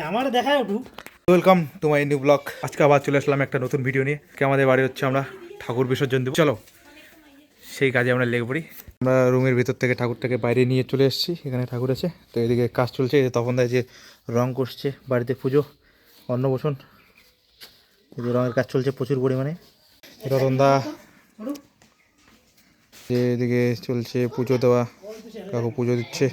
আমার দেখায় একটু। Welcome to my new blog. আজকে আবার চলে আসলাম একটা নতুন ভিডিও নিয়ে। আমাদের বাড়ি হচ্ছে আমরা ঠাকুর বিসর্জন দেবো, চলো সেই কাজে আমরা লেগে পড়ি। আমরা রুমের ভিতর থেকে ঠাকুরটাকে বাইরে নিয়ে চলে এসেছি। এখানে ঠাকুর আছে, তো এদিকে কাজ চলছে। তখন দেয় যে রং করছে, বাড়িতে পুজো অন্নপ্রাশন, এই যে রঙের কাজ চলছে প্রচুর পরিমাণে। রতনদা এদিকে চলছে পুজো দেওয়া, কাকু পুজো দিচ্ছে।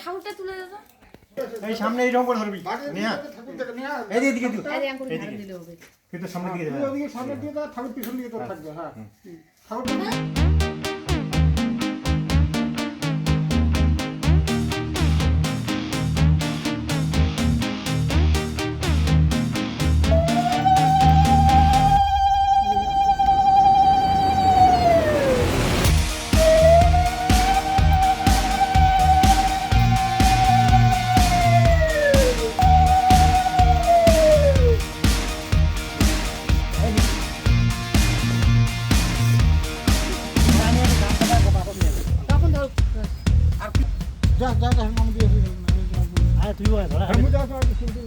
ঠাকুরটা তুলে দাও। এই সামনে এইরকম করে ধরবি, নিয়া এইদিকে দিও, কিন্তু সামনে দিকে যাবে, ওদিকে সামনে দিয়ে দাও, ঠাকুর পিছন দিকে তোর থাকবে। হ্যাঁ, ঠাকুরটা যা যা যা নাম দিয়ে দিই। আরে তুইও আয় ধরা। আমি যা যা শুনতে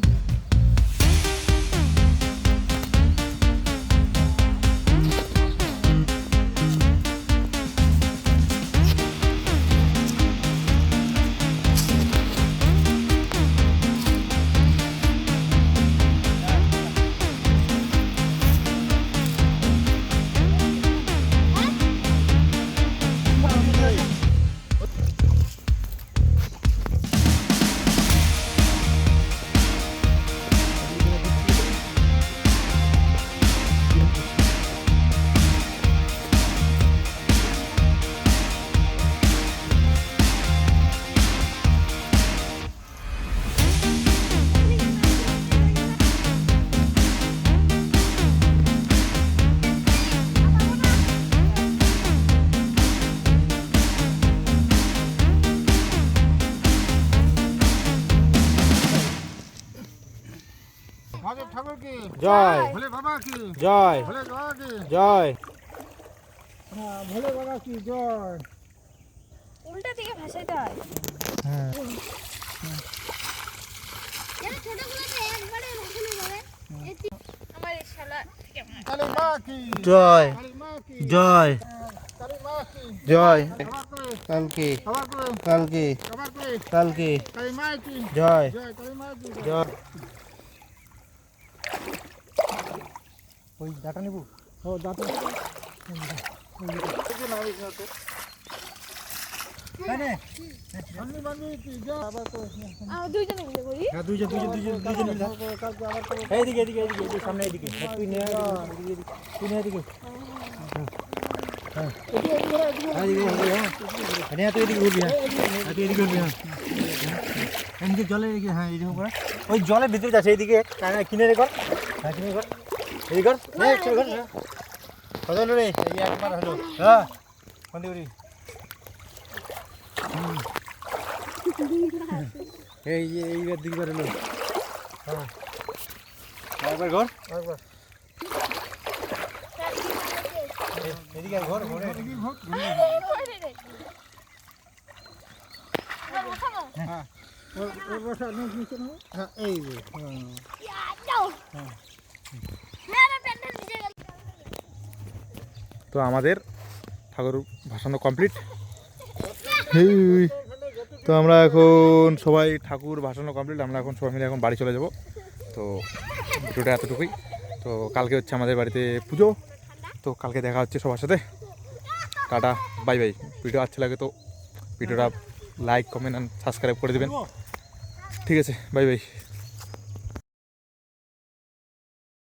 মহাদেব ঠাকুর কি জয়, ভোলে বাবা কি জয়, ভোলে বাবা কি জয়। হ্যাঁ, ভোলে বাবা কি জয়। উল্টা দিকে ভাসাইতে হয়। হ্যাঁ, এর ছোটগুলোতে একবারে ভাসানো যাবে। আমার এই শালা কেমন? কালী মা কি জয়, কালী মা কি জয়, কালী মা কি জয়। আবার করে কালকে, আবার করে কালকে, আবার করে কালকে, কালী মা কি জয়, জয় কালী মা কি জয়। ওই ডাটা নেবো। ও দাদা আমি মানে কি যা আবার করে দুইজনে মিলে করি। হ্যাঁ দুইজন মিলে। কালকে আবার করে এইদিকে এদিকে এদিকে এদিকে সামনে এদিকে। তুই নিয়ে তুই নিয়ে এদিকে। হ্যাঁ এদিকে হ্যাঁ তুই এদিকে ঘুরবি। হ্যাঁ তুই এদিকে ঘুরবি। হ্যাঁ এদিকে জলে এদিকে। হ্যাঁ এরকম করে ওই জলের ভিতরে যাচ্ছে। এইদিকে কিনে রে কর। হ্যাঁ কিনে কর, এদিকে কর, কর। কত হলো রে? এই একবার হলো। হ্যাঁ কোন দিকে? এইবার দিকবার হলো। হ্যাঁ একবার ঘর, একবার এদিকে ঘর ঘরে এদিকে ভোগ হ্যাঁ ওর বসা নেই নিচে না। হ্যাঁ এই যে তো আমাদের ঠাকুর ভাসানো কমপ্লিট। তো আমরা এখন সবাই ঠাকুর ভাসানো কমপ্লিট। আমরা এখন সবাই মিলে এখন বাড়ি চলে যাব। তো ভিডিওটা এতটুকুই। তো কালকে হচ্ছে আমাদের বাড়িতে পুজো। তো কালকে দেখা হচ্ছে সবার সাথে। Tata, bye bye. ভিডিও আচ্ছা লাগে তো ভিডিওটা লাইক, কমেন্ট অ্যান্ড সাবস্ক্রাইব করে দেবেন। ঠিক আছে, বাই বাই।